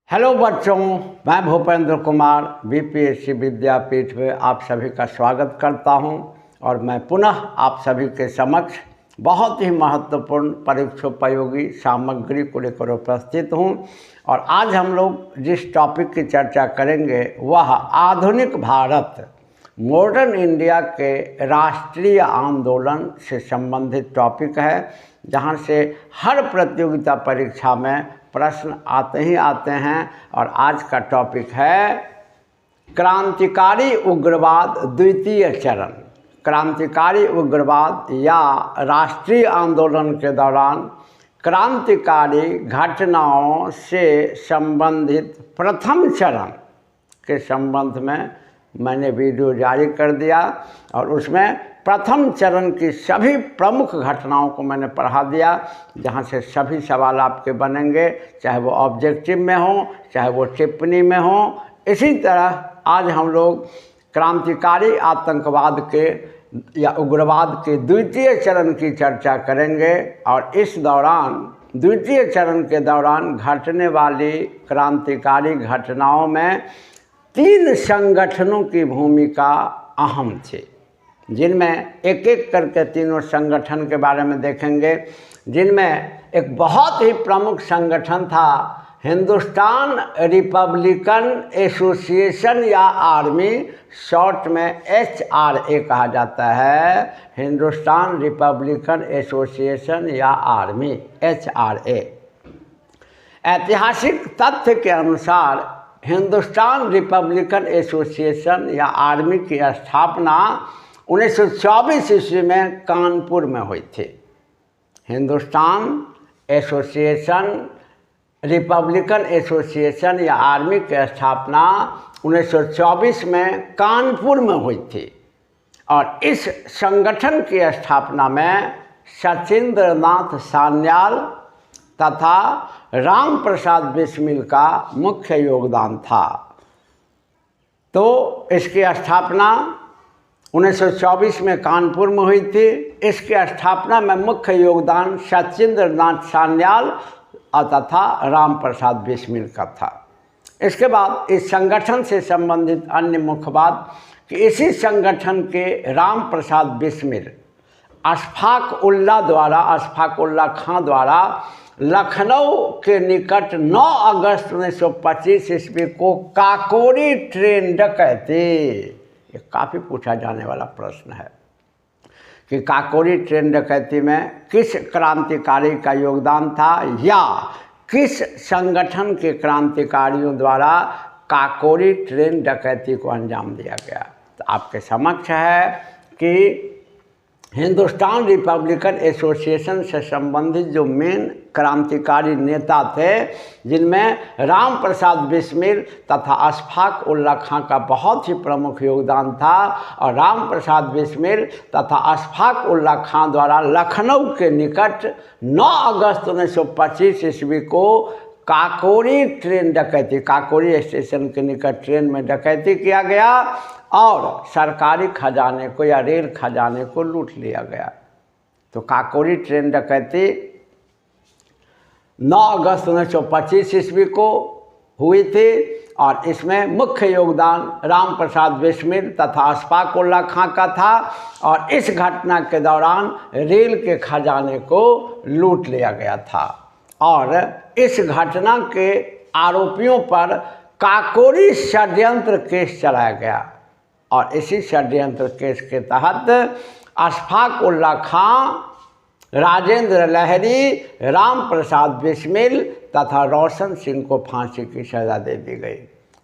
Hello बच्चों, मैं Bhupendra Kumar BPSC विद्यापीठ में आप सभी का स्वागत करता हूं और मैं पुनः आप सभी के समक्ष बहुत ही महत्वपूर्ण परीक्षोपयोगी सामग्री को लेकर उपस्थित हूं। और आज हम लोग जिस टॉपिक की चर्चा करेंगे वह आधुनिक भारत मॉडर्न इंडिया के राष्ट्रीय आंदोलन से संबंधित टॉपिक है, जहां से हर प्रतियोगिता परीक्षा में प्रश्न आते ही आते हैं। और आज का टॉपिक है क्रांतिकारी उग्रवाद द्वितीय चरण। क्रांतिकारी उग्रवाद या राष्ट्रीय आंदोलन के दौरान क्रांतिकारी घटनाओं से संबंधित प्रथम चरण के संबंध में मैंने वीडियो जारी कर दिया और उसमें प्रथम चरण की सभी प्रमुख घटनाओं को मैंने पढ़ा दिया, जहां से सभी सवाल आपके बनेंगे, चाहे वो ऑब्जेक्टिव में हो चाहे वो टिप्पणी में हो। इसी तरह आज हम लोग क्रांतिकारी आतंकवाद के या उग्रवाद के द्वितीय चरण की चर्चा करेंगे। और इस दौरान द्वितीय चरण के दौरान घटने वाली क्रांतिकारी घटनाओं में 3 संगठनों की भूमिका अहम थी, जिनमें एक एक करके तीनों संगठन के बारे में देखेंगे। जिनमें एक बहुत ही प्रमुख संगठन था हिंदुस्तान रिपब्लिकन एसोसिएशन या आर्मी, शॉर्ट में HRA कहा जाता है, हिंदुस्तान रिपब्लिकन एसोसिएशन या आर्मी HRA। ऐतिहासिक तथ्य के अनुसार हिंदुस्तान रिपब्लिकन एसोसिएशन या आर्मी की स्थापना 1924 ईस्वी में कानपुर में हुई थी। हिंदुस्तान एसोसिएशन रिपब्लिकन एसोसिएशन या आर्मी की स्थापना 1924 में कानपुर में हुई थी। और इस संगठन की स्थापना में सचिंद्र नाथ सान्याल तथा राम प्रसाद बिस्मिल का मुख्य योगदान था। तो इसकी स्थापना 1924 में कानपुर में हुई थी। इसके स्थापना में मुख्य योगदान सचिंद्र नाथ सान्याल तथा राम प्रसाद बिस्मिल का था। इसके बाद इस संगठन से संबंधित अन्य मुख्य बात कि इसी संगठन के राम प्रसाद बिस्मिल अशफाक उल्ला खां द्वारा लखनऊ के निकट 9 अगस्त 1925 ईस्वी को काकोरी ट्रेन डकैती, ये काफ़ी पूछा जाने वाला प्रश्न है कि काकोरी ट्रेन डकैती में किस क्रांतिकारी का योगदान था या किस संगठन के क्रांतिकारियों द्वारा काकोरी ट्रेन डकैती को अंजाम दिया गया। तो आपके समक्ष है कि हिंदुस्तान रिपब्लिकन एसोसिएशन से संबंधित जो मेन क्रांतिकारी नेता थे, जिनमें राम प्रसाद बिस्मिल तथा अशफाक उल्ला खां का बहुत ही प्रमुख योगदान था। और राम प्रसाद बिस्मिल तथा अशफाक उल्ला खां द्वारा लखनऊ के निकट 9 अगस्त 1925 ईस्वी को काकोरी ट्रेन डकैती, काकोरी स्टेशन के निकट ट्रेन में डकैती किया गया और सरकारी खजाने को या रेल खजाने को लूट लिया गया। तो काकोरी ट्रेन डकैती 9 अगस्त 1925 ईस्वी को हुई थी और इसमें मुख्य योगदान राम प्रसाद बिस्मिल तथा अशफाक उल्ला खां का था। और इस घटना के दौरान रेल के खजाने को लूट लिया गया था। और इस घटना के आरोपियों पर काकोरी षड्यंत्र केस चलाया गया और इसी षड्यंत्र केस के तहत अशफाक उल्ला खां, राजेंद्र लहरी, राम प्रसाद बिस्मिल तथा रोशन सिंह को फांसी की सज़ा दे दी गई।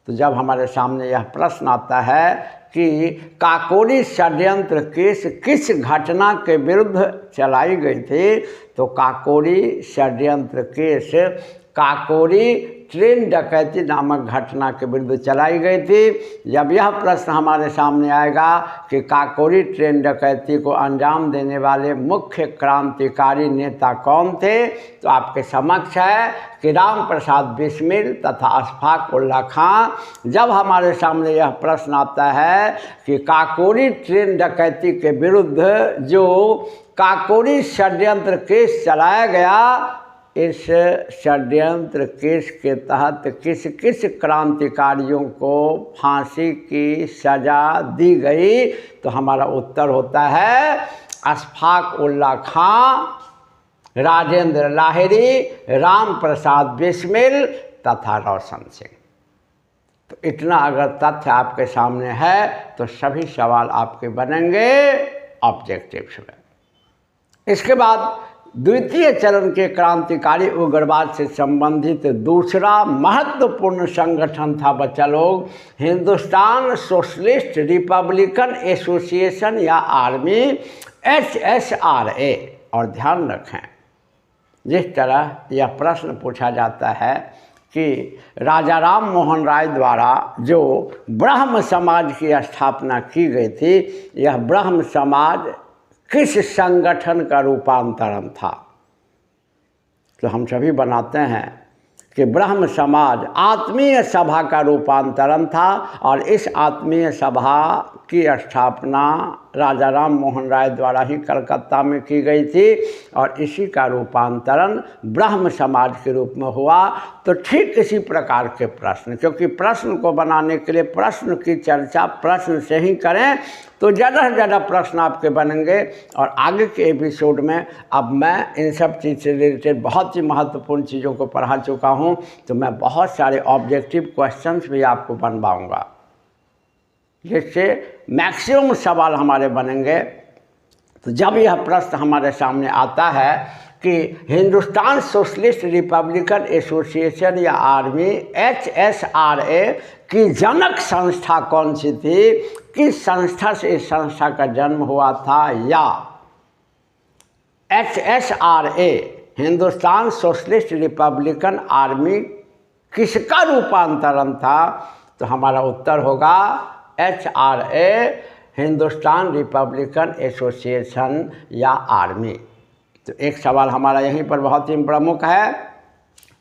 तो जब हमारे सामने यह प्रश्न आता है कि काकोरी षड्यंत्र केस किस घटना के विरुद्ध चलाई गई थी, तो काकोरी षड्यंत्र केस काकोरी ट्रेन डकैती नामक घटना के विरुद्ध चलाई गई थी। जब यह प्रश्न हमारे सामने आएगा कि काकोरी ट्रेन डकैती को अंजाम देने वाले मुख्य क्रांतिकारी नेता कौन थे, तो आपके समक्ष है कि राम प्रसाद बिस्मिल तथा अशफाक उल्ला खां। जब हमारे सामने यह प्रश्न आता है कि काकोरी ट्रेन डकैती के विरुद्ध जो काकोरी षड्यंत्र केस चलाया गया इस षड्यंत्र केस के तहत किस किस क्रांतिकारियों को फांसी की सज़ा दी गई? तो हमारा उत्तर होता है अशफाक उल्लाह खां, राजेंद्र लाहिरी, राम प्रसाद बिस्मिल तथा रोशन सिंह। तो इतना अगर तथ्य आपके सामने है तो सभी सवाल आपके बनेंगे ऑब्जेक्टिव्स में। इसके बाद द्वितीय चरण के क्रांतिकारी उग्रवाद से संबंधित दूसरा महत्वपूर्ण संगठन था बच्चा लोग हिंदुस्तान सोशलिस्ट रिपब्लिकन एसोसिएशन या आर्मी, HSRA। और ध्यान रखें, जिस तरह यह प्रश्न पूछा जाता है कि राजा राम मोहन राय द्वारा जो ब्रह्म समाज की स्थापना की गई थी, यह ब्रह्म समाज किस संगठन का रूपांतरण था? तो हम सभी बनाते हैं कि ब्रह्म समाज आत्मीय सभा का रूपांतरण था और इस आत्मीय सभा की स्थापना राजा राम मोहन राय द्वारा ही कलकत्ता में की गई थी और इसी का रूपांतरण ब्रह्म समाज के रूप में हुआ। तो ठीक इसी प्रकार के प्रश्न, क्योंकि प्रश्न को बनाने के लिए प्रश्न की चर्चा प्रश्न से ही करें तो ज़्यादा से ज़्यादा प्रश्न आपके बनेंगे। और आगे के एपिसोड में अब मैं इन सब चीज़ से रिलेटेड बहुत ही महत्वपूर्ण चीज़ों को पढ़ा चुका हूँ, तो मैं बहुत सारे ऑब्जेक्टिव क्वेश्चंस भी आपको बनवाऊँगा, जिससे मैक्सिमम सवाल हमारे बनेंगे। तो जब यह प्रश्न हमारे सामने आता है कि हिंदुस्तान सोशलिस्ट रिपब्लिकन एसोसिएशन या आर्मी, HSRA की जनक संस्था कौन सी थी, किस संस्था से इस संस्था का जन्म हुआ था, या HSRA Hindustan socialist Republican army किसका रूपांतरण था? तो हमारा उत्तर होगा HRA हिंदुस्तान रिपब्लिकन एसोसिएशन या आर्मी। तो एक सवाल हमारा यहीं पर बहुत ही प्रमुख है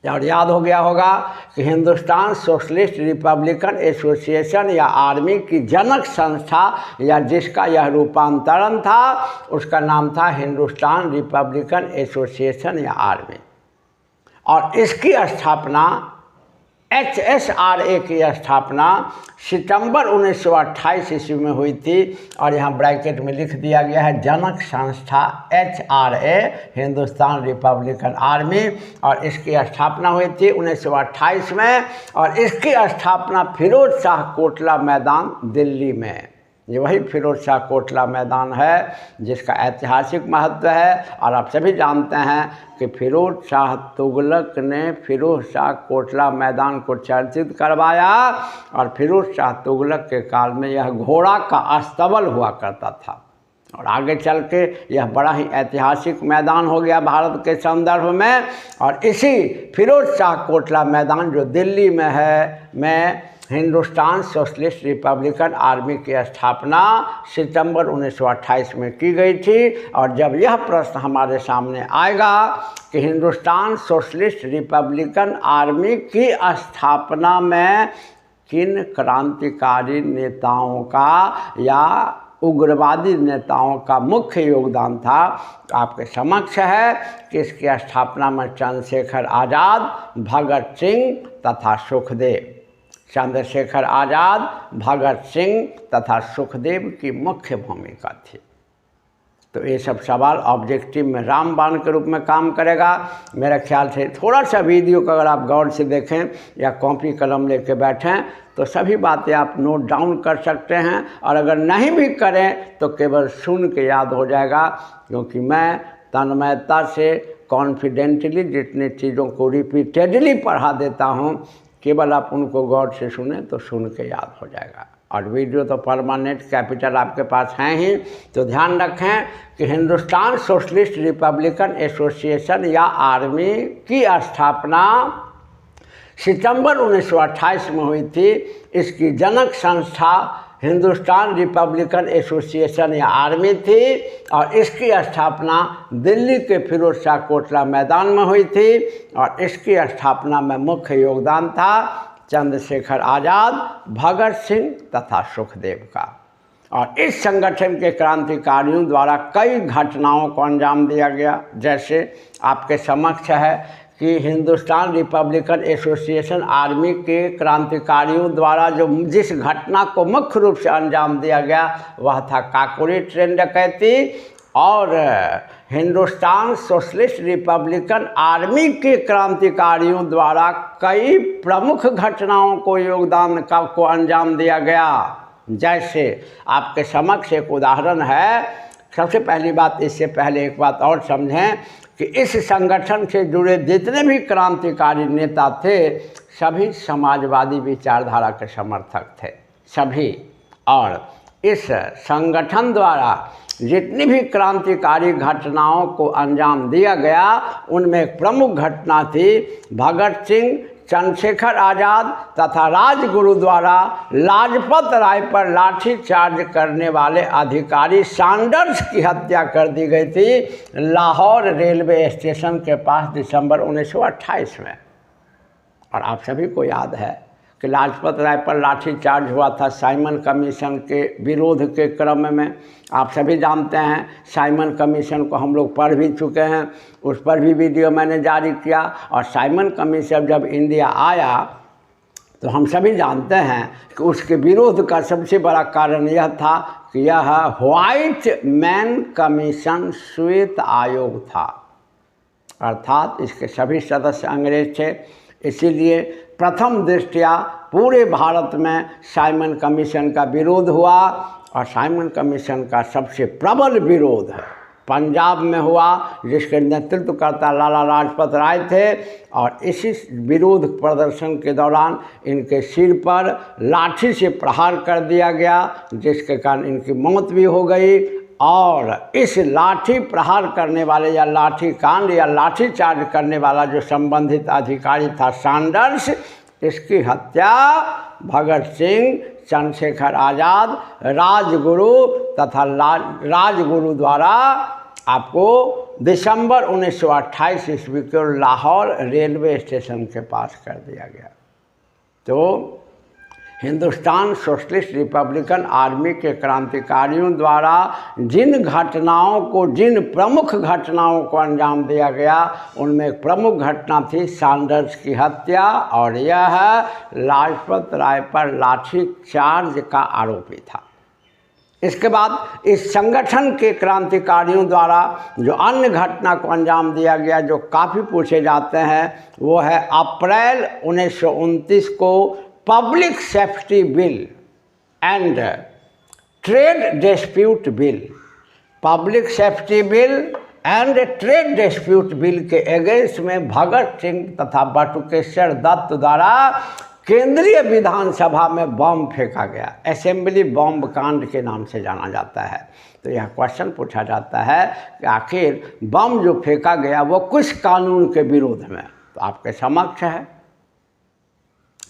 और याद हो गया होगा कि हिंदुस्तान सोशलिस्ट रिपब्लिकन एसोसिएशन या आर्मी की जनक संस्था या जिसका यह रूपांतरण था उसका नाम था हिंदुस्तान रिपब्लिकन एसोसिएशन या आर्मी। और इसकी स्थापना HSRA की स्थापना सितंबर 1928 ईस्वी में हुई थी और यहाँ ब्रैकेट में लिख दिया गया है जनक संस्था HRA हिंदुस्तान रिपब्लिकन आर्मी। और इसकी स्थापना हुई थी 1928 में और इसकी स्थापना फिरोज शाह कोटला मैदान दिल्ली में, ये वही फिरोज शाह कोटला मैदान है जिसका ऐतिहासिक महत्व है। और आप सभी जानते हैं कि फिरोज शाह तुगलक ने फिरोज शाह कोटला मैदान को चर्चित करवाया और फिरोज शाह तुगलक के काल में यह घोड़ा का अस्तबल हुआ करता था और आगे चल के यह बड़ा ही ऐतिहासिक मैदान हो गया भारत के संदर्भ में। और इसी फिरोज शाह कोटला मैदान जो दिल्ली में है में हिंदुस्तान सोशलिस्ट रिपब्लिकन आर्मी की स्थापना सितंबर 1928 में की गई थी। और जब यह प्रश्न हमारे सामने आएगा कि हिंदुस्तान सोशलिस्ट रिपब्लिकन आर्मी की स्थापना में किन क्रांतिकारी नेताओं का या उग्रवादी नेताओं का मुख्य योगदान था, आपके समक्ष है कि इसकी स्थापना में चंद्रशेखर आज़ाद, भगत सिंह तथा सुखदेव, चंद्रशेखर आज़ाद, भगत सिंह तथा सुखदेव की मुख्य भूमिका थी। तो ये सब सवाल ऑब्जेक्टिव में रामबाण के रूप में काम करेगा। मेरे ख्याल से थोड़ा सा वीडियो को अगर आप गौर से देखें या कॉपी कलम लेके बैठें तो सभी बातें आप नोट डाउन कर सकते हैं और अगर नहीं भी करें तो केवल सुन के याद हो जाएगा, क्योंकि मैं तन्मयता से कॉन्फिडेंटली जितनी चीज़ों को रिपीटेडली पढ़ा देता हूँ, केवल आप उनको गौर से सुने तो सुन के याद हो जाएगा। और वीडियो तो परमानेंट कैपिटल आपके पास हैं ही, तो ध्यान रखें कि हिंदुस्तान सोशलिस्ट रिपब्लिकन एसोसिएशन या आर्मी की स्थापना सितंबर 1928 में हुई थी। इसकी जनक संस्था हिंदुस्तान रिपब्लिकन एसोसिएशन या आर्मी थी और इसकी स्थापना दिल्ली के फिरोज शाह कोटला मैदान में हुई थी और इसकी स्थापना में मुख्य योगदान था चंद्रशेखर आज़ाद, भगत सिंह तथा सुखदेव का। और इस संगठन के क्रांतिकारियों द्वारा कई घटनाओं को अंजाम दिया गया, जैसे आपके समक्ष है कि हिंदुस्तान रिपब्लिकन एसोसिएशन आर्मी के क्रांतिकारियों द्वारा जो जिस घटना को मुख्य रूप से अंजाम दिया गया वह था काकोरी ट्रेन डकैती। और हिंदुस्तान सोशलिस्ट रिपब्लिकन आर्मी के क्रांतिकारियों द्वारा कई प्रमुख घटनाओं को को अंजाम दिया गया। जैसे आपके समक्ष एक उदाहरण है। सबसे पहली बात, इससे पहले एक बात और समझें कि इस संगठन से जुड़े जितने भी क्रांतिकारी नेता थे सभी समाजवादी विचारधारा के समर्थक थे, सभी। और इस संगठन द्वारा जितनी भी क्रांतिकारी घटनाओं को अंजाम दिया गया उनमें एक प्रमुख घटना थी भगत सिंह, चंद्रशेखर आज़ाद तथा राजगुरु द्वारा लाजपत राय पर लाठीचार्ज करने वाले अधिकारी सैंडर्स की हत्या कर दी गई थी लाहौर रेलवे स्टेशन के पास दिसंबर 1928 में। और आप सभी को याद है कि लाजपत राय पर लाठीचार्ज हुआ था साइमन कमीशन के विरोध के क्रम में। आप सभी जानते हैं साइमन कमीशन को हम लोग पढ़ भी चुके हैं, उस पर भी वीडियो मैंने जारी किया। और साइमन कमीशन जब इंडिया आया तो हम सभी जानते हैं कि उसके विरोध का सबसे बड़ा कारण यह था कि यह व्हाइट मैन कमीशन श्वेत आयोग था, अर्थात इसके सभी सदस्य अंग्रेज थे। इसीलिए प्रथम दृष्टया पूरे भारत में साइमन कमीशन का विरोध हुआ। और साइमन कमीशन का सबसे प्रबल विरोध पंजाब में हुआ, जिसके नेतृत्वकर्ता लाला लाजपत राय थे। और इसी विरोध प्रदर्शन के दौरान इनके सिर पर लाठी से प्रहार कर दिया गया, जिसके कारण इनकी मौत भी हो गई। और इस लाठी प्रहार करने वाले या लाठी कांड या लाठी चार्ज करने वाला जो संबंधित अधिकारी था सैंडर्स, इसकी हत्या भगत सिंह, चंद्रशेखर आज़ाद, राजगुरु तथा राजगुरु द्वारा आपको दिसंबर 1928 ईस्वी को लाहौर रेलवे स्टेशन के पास कर दिया गया। तो हिंदुस्तान सोशलिस्ट रिपब्लिकन आर्मी के क्रांतिकारियों द्वारा जिन प्रमुख घटनाओं को अंजाम दिया गया उनमें एक प्रमुख घटना थी सैंडर्स की हत्या। और यह लाजपत राय पर लाठी चार्ज का आरोपी था। इसके बाद इस संगठन के क्रांतिकारियों द्वारा जो अन्य घटना को अंजाम दिया गया जो काफ़ी पूछे जाते हैं वो है अप्रैल 1929 को public safety bill and trade dispute bill. Public safety bill and trade dispute bill के अगेंस्ट में भगत सिंह तथा बटुकेश्वर दत्त द्वारा केंद्रीय विधानसभा में बम फेंका गया। असेंबली बम कांड के नाम से जाना जाता है। तो यह क्वेश्चन पूछा जाता है कि आखिर बम जो फेंका गया वो किस कानून के विरोध में। तो आपके समक्ष है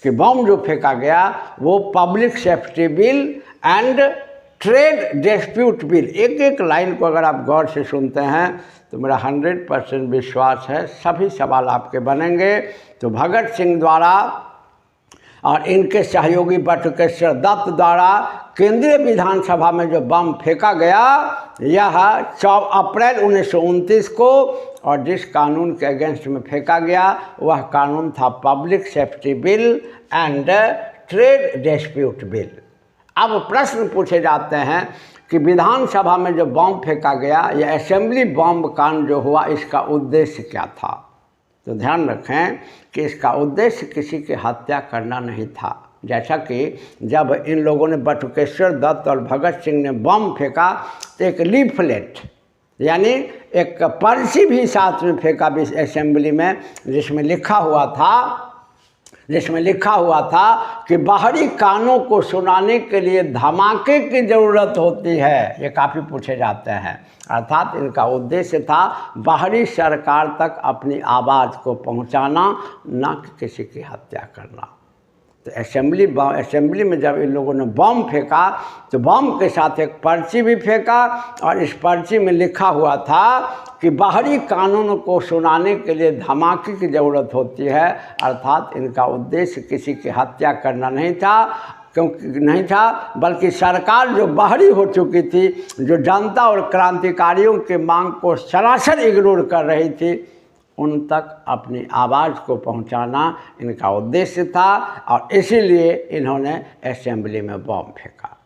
कि बम जो फेंका गया वो public safety bill and trade dispute bill. एक एक लाइन को अगर आप गौर से सुनते हैं तो मेरा 100% विश्वास है सभी सवाल आपके बनेंगे। तो भगत सिंह द्वारा और इनके सहयोगी बटुकेश्वर दत्त द्वारा केंद्रीय विधानसभा में जो बम फेंका गया यह अप्रैल 1929 को, और जिस कानून के अगेंस्ट में फेंका गया वह कानून था public safety bill and trade dispute bill. अब प्रश्न पूछे जाते हैं कि विधानसभा में जो बम फेंका गया यह असेंबली बम कांड जो हुआ इसका उद्देश्य क्या था। तो ध्यान रखें कि इसका उद्देश्य किसी की हत्या करना नहीं था। जैसा कि जब इन लोगों ने बटुकेश्वर दत्त और भगत सिंह ने बम फेंका तो एक लीफलेट यानी एक पर्ची भी साथ में फेंका भी असेंबली में, जिसमें लिखा हुआ था कि बाहरी कानों को सुनाने के लिए धमाके की ज़रूरत होती है। ये काफ़ी पूछे जाते हैं। अर्थात इनका उद्देश्य था बाहरी सरकार तक अपनी आवाज़ को पहुंचाना, न कि किसी की हत्या करना। तो असेंबली में जब इन लोगों ने बम फेंका तो बम के साथ एक पर्ची भी फेंका और इस पर्ची में लिखा हुआ था कि बाहरी कानून को सुनाने के लिए धमाके की ज़रूरत होती है। अर्थात इनका उद्देश्य किसी की हत्या करना नहीं था, बल्कि सरकार जो बाहरी हो चुकी थी, जो जनता और क्रांतिकारियों के मांग को सरासर इग्नोर कर रही थी, उन तक अपनी आवाज़ को पहुंचाना इनका उद्देश्य था और इसीलिए इन्होंने असेंबली में बम फेंका।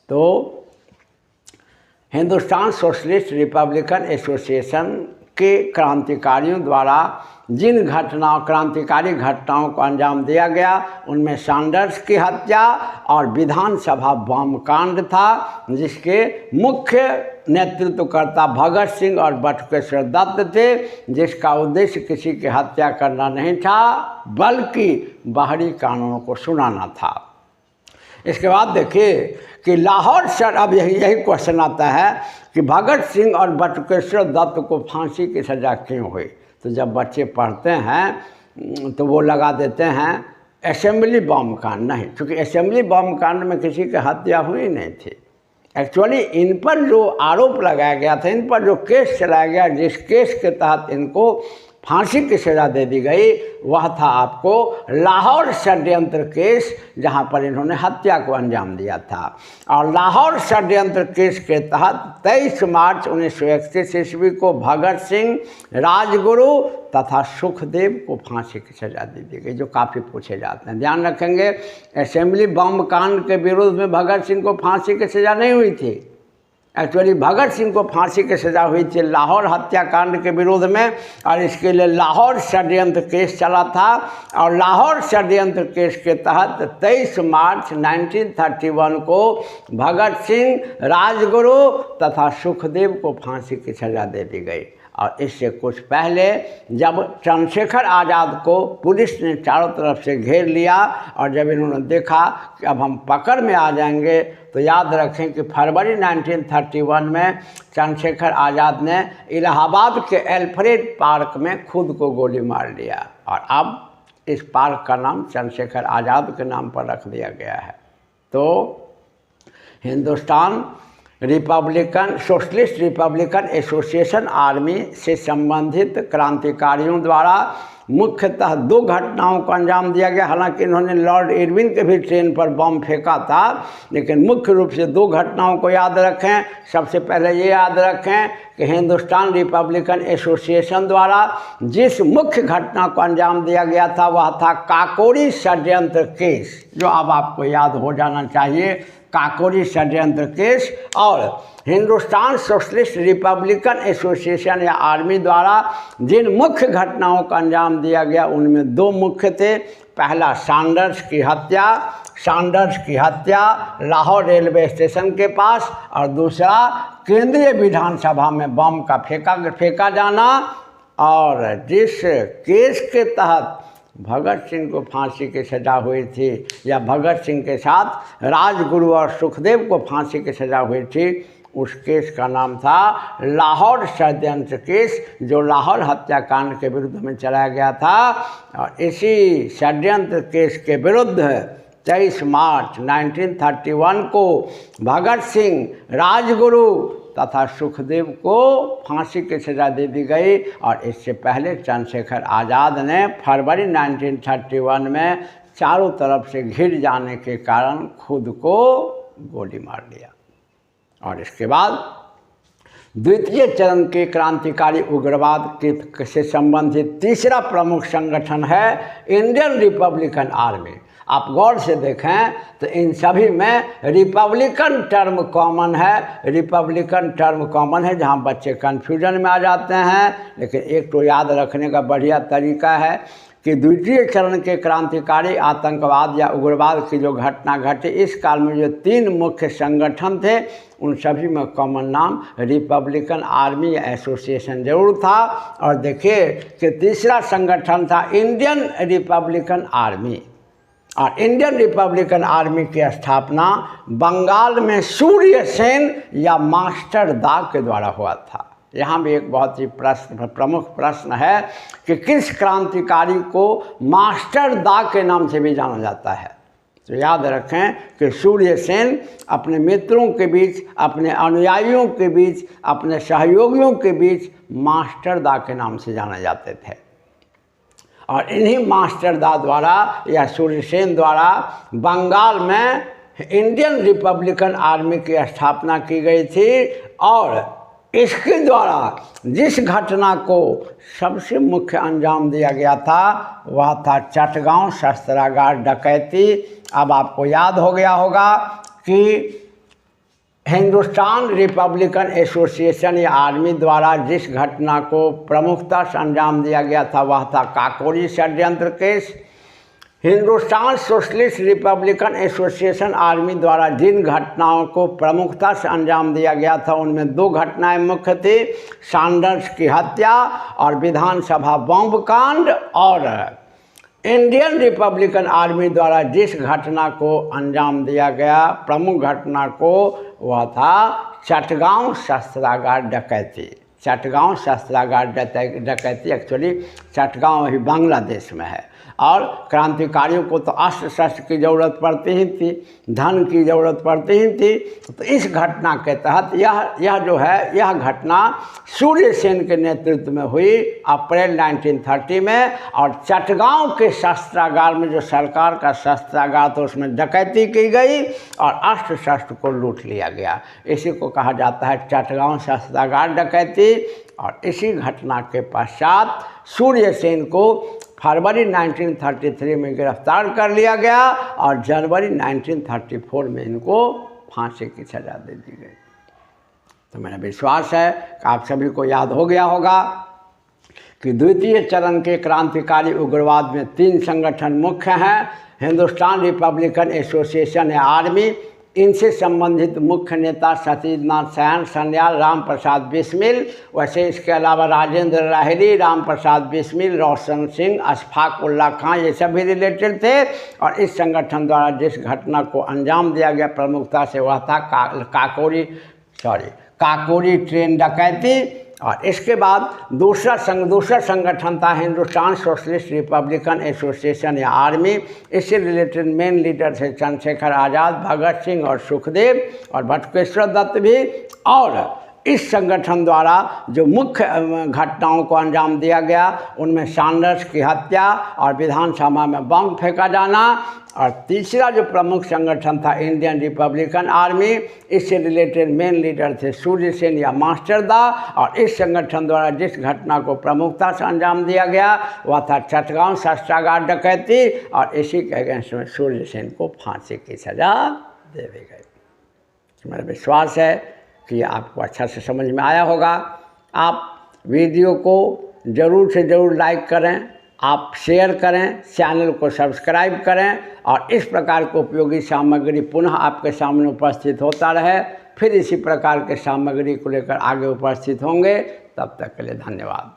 तो हिंदुस्तान सोशलिस्ट रिपब्लिकन एसोसिएशन के क्रांतिकारियों द्वारा जिन क्रांतिकारी घटनाओं को अंजाम दिया गया उनमें सैंडर्स की हत्या और विधानसभा बम कांड था, जिसके मुख्य नेतृत्वकर्ता भगत सिंह और बटुकेश्वर दत्त थे, जिसका उद्देश्य किसी की हत्या करना नहीं था बल्कि बाहरी कानूनों को सुनाना था। इसके बाद देखिए कि लाहौर शहर, अब यही क्वेश्चन आता है कि भगत सिंह और बटुकेश्वर दत्त को फांसी की सज़ा क्यों हुई। तो जब बच्चे पढ़ते हैं तो वो लगा देते हैं असेंबली बम कांड। नहीं, क्योंकि असेंबली बम कांड में किसी की हत्या हुई नहीं थी। एक्चुअली इन पर जो आरोप लगाया गया था, इन पर जो केस चलाया गया, जिस केस के तहत इनको फांसी की सज़ा दे दी गई, वह था आपको लाहौर षड्यंत्र केस, जहां पर इन्होंने हत्या को अंजाम दिया था। और लाहौर षड्यंत्र केस के तहत 23 मार्च 1931 ईस्वी को भगत सिंह, राजगुरु तथा सुखदेव को फांसी की सज़ा दे दी गई, जो काफ़ी पूछे जाते हैं। ध्यान रखेंगे, असेंबली बम कांड के विरोध में भगत सिंह को फांसी की सज़ा नहीं हुई थी। एक्चुअली भगत सिंह को फांसी की सज़ा हुई थी लाहौर हत्याकांड के विरोध में, और इसके लिए लाहौर षड्यंत्र केस चला था। और लाहौर षड्यंत्र केस के तहत 23 मार्च 1931 को भगत सिंह, राजगुरु तथा सुखदेव को फांसी की सज़ा दे दी गई। और इससे कुछ पहले जब चंद्रशेखर आज़ाद को पुलिस ने चारों तरफ से घेर लिया और जब इन्होंने देखा कि अब हम पकड़ में आ जाएंगे, तो याद रखें कि फरवरी 1931 में चंद्रशेखर आज़ाद ने इलाहाबाद के एल्फ्रेड पार्क में खुद को गोली मार लिया। और अब इस पार्क का नाम चंद्रशेखर आज़ाद के नाम पर रख दिया गया है। तो Hindustan socialist Republican association army से संबंधित क्रांतिकारियों द्वारा मुख्यतः 2 घटनाओं को अंजाम दिया गया। हालांकि इन्होंने लॉर्ड इरविन के भी ट्रेन पर बम फेंका था, लेकिन मुख्य रूप से 2 घटनाओं को याद रखें। सबसे पहले ये याद रखें कि हिंदुस्तान रिपब्लिकन एसोसिएशन द्वारा जिस मुख्य घटना को अंजाम दिया गया था वह था काकोरी षड्यंत्र केस, जो अब आपको याद हो जाना चाहिए, काकोरी षड्यंत्र केस। और हिंदुस्तान सोशलिस्ट रिपब्लिकन एसोसिएशन या आर्मी द्वारा जिन मुख्य घटनाओं का अंजाम दिया गया उनमें 2 मुख्य थे। पहला सैंडर्स की हत्या लाहौर रेलवे स्टेशन के पास, और दूसरा केंद्रीय विधानसभा में बम का फेंका जाना। और जिस केस के तहत भगत सिंह को फांसी की सज़ा हुई थी, या भगत सिंह के साथ राजगुरु और सुखदेव को फांसी की सज़ा हुई थी, उस केस का नाम था लाहौर षड्यंत्र केस, जो लाहौर हत्याकांड के विरुद्ध में चलाया गया था। और इसी षड्यंत्र केस के विरुद्ध 23 मार्च 1931 को भगत सिंह, राजगुरु तथा सुखदेव को फांसी की सज़ा दे दी गई। और इससे पहले चंद्रशेखर आज़ाद ने फरवरी 1931 में चारों तरफ से घिर जाने के कारण खुद को गोली मार लिया। और इसके बाद द्वितीय चरण के क्रांतिकारी उग्रवाद से संबंधित तीसरा प्रमुख संगठन है इंडियन रिपब्लिकन आर्मी। आप गौर से देखें तो इन सभी में रिपब्लिकन टर्म कॉमन है, जहां बच्चे कन्फ्यूजन में आ जाते हैं। लेकिन एक तो याद रखने का बढ़िया तरीका है कि द्वितीय चरण के क्रांतिकारी आतंकवाद या उग्रवाद की जो घटना घटी, इस काल में जो 3 मुख्य संगठन थे उन सभी में कॉमन नाम रिपब्लिकन आर्मी या एसोसिएशन जरूर था। और देखिए कि तीसरा संगठन था इंडियन रिपब्लिकन आर्मी। और इंडियन रिपब्लिकन आर्मी की स्थापना बंगाल में सूर्य सेन या मास्टर दा के द्वारा हुआ था। यहाँ भी एक बहुत ही प्रमुख प्रश्न है कि किस क्रांतिकारी को मास्टर दा के नाम से भी जाना जाता है। तो याद रखें कि सूर्य सेन अपने मित्रों के बीच, अपने अनुयायियों के बीच, अपने सहयोगियों के बीच मास्टर दा के नाम से जाने जाते थे। और इन्हीं मास्टर दा द्वारा या सूर्यसेन द्वारा बंगाल में इंडियन रिपब्लिकन आर्मी की स्थापना की गई थी। और इसके द्वारा जिस घटना को सबसे मुख्य अंजाम दिया गया था वह था चटगांव शस्त्रागार डकैती। अब आपको याद हो गया होगा कि हिंदुस्तान रिपब्लिकन एसोसिएशन या आर्मी द्वारा जिस घटना को प्रमुखता से अंजाम दिया गया था वह था काकोरी षड्यंत्र case. Hindustan socialist Republican association army द्वारा जिन घटनाओं को प्रमुखता से अंजाम दिया गया था उनमें दो घटनाएं मुख्य थी, सैंडर्स की हत्या और विधानसभा बॉम्ब कांड। और इंडियन रिपब्लिकन आर्मी द्वारा जिस घटना को अंजाम दिया गया प्रमुख घटना को वह था चटगांव शस्त्रागार डकैती। चटगांव शस्त्रागार डकैती एक्चुअली चटगांव ही बांग्लादेश में है और क्रांतिकारियों को तो अस्त्र शस्त्र की ज़रूरत पड़ती ही थी, धन की ज़रूरत पड़ती ही थी। तो इस घटना के तहत यह घटना सूर्य सेन के नेतृत्व में हुई अप्रैल 1930 में। और चटगांव के शस्त्रागार में जो सरकार का शस्त्रागार था उसमें डकैती की गई और अस्त्र शस्त्र को लूट लिया गया। इसी को कहा जाता है चटगांव शस्त्रागार डकैती। और इसी घटना के पश्चात सूर्य सेन को फरवरी 1933 में गिरफ्तार कर लिया गया और जनवरी 1934 में इनको फांसी की सज़ा दे दी गई। तो मेरा विश्वास है कि आप सभी को याद हो गया होगा कि द्वितीय चरण के क्रांतिकारी उग्रवाद में 3 संगठन मुख्य हैं, हिंदुस्तान रिपब्लिकन एसोसिएशन या आर्मी, इनसे संबंधित मुख्य नेता सतीनाथ सैन, सन्याल, राम प्रसाद बिस्मिल। वैसे इसके अलावा राजेंद्र लाहिड़ी, राम प्रसाद बिस्मिल, रोशन सिंह, अशफाक उल्ला खां ये सब भी रिलेटेड थे। और इस संगठन द्वारा जिस घटना को अंजाम दिया गया प्रमुखता से वह था काकोरी ट्रेन डकैती। और इसके बाद दूसरा संगठन था हिंदुस्तान सोशलिस्ट रिपब्लिकन एसोसिएशन या आर्मी। इससे रिलेटेड मेन लीडर थे चंद्रशेखर आज़ाद, भगत सिंह और सुखदेव और बटुकेश्वर दत्त भी। और इस संगठन द्वारा जो मुख्य घटनाओं को अंजाम दिया गया उनमें सैंडर्स की हत्या और विधानसभा में बम फेंका जाना। और तीसरा जो प्रमुख संगठन था इंडियन रिपब्लिकन आर्मी, इससे रिलेटेड मेन लीडर थे सूर्य सेन या मास्टरदा। और इस संगठन द्वारा जिस घटना को प्रमुखता से अंजाम दिया गया वह था चटगांव शस्त्रागार डकैती। और इसी के अगेंस्ट में सूर्य सेन को फांसी की सज़ा दे दी गई। मेरा विश्वास है कि आपको अच्छा से समझ में आया होगा। आप वीडियो को ज़रूर से ज़रूर लाइक करें, आप शेयर करें, चैनल को सब्सक्राइब करें और इस प्रकार की उपयोगी सामग्री पुनः आपके सामने उपस्थित होता रहे। फिर इसी प्रकार के सामग्री को लेकर आगे उपस्थित होंगे। तब तक के लिए धन्यवाद।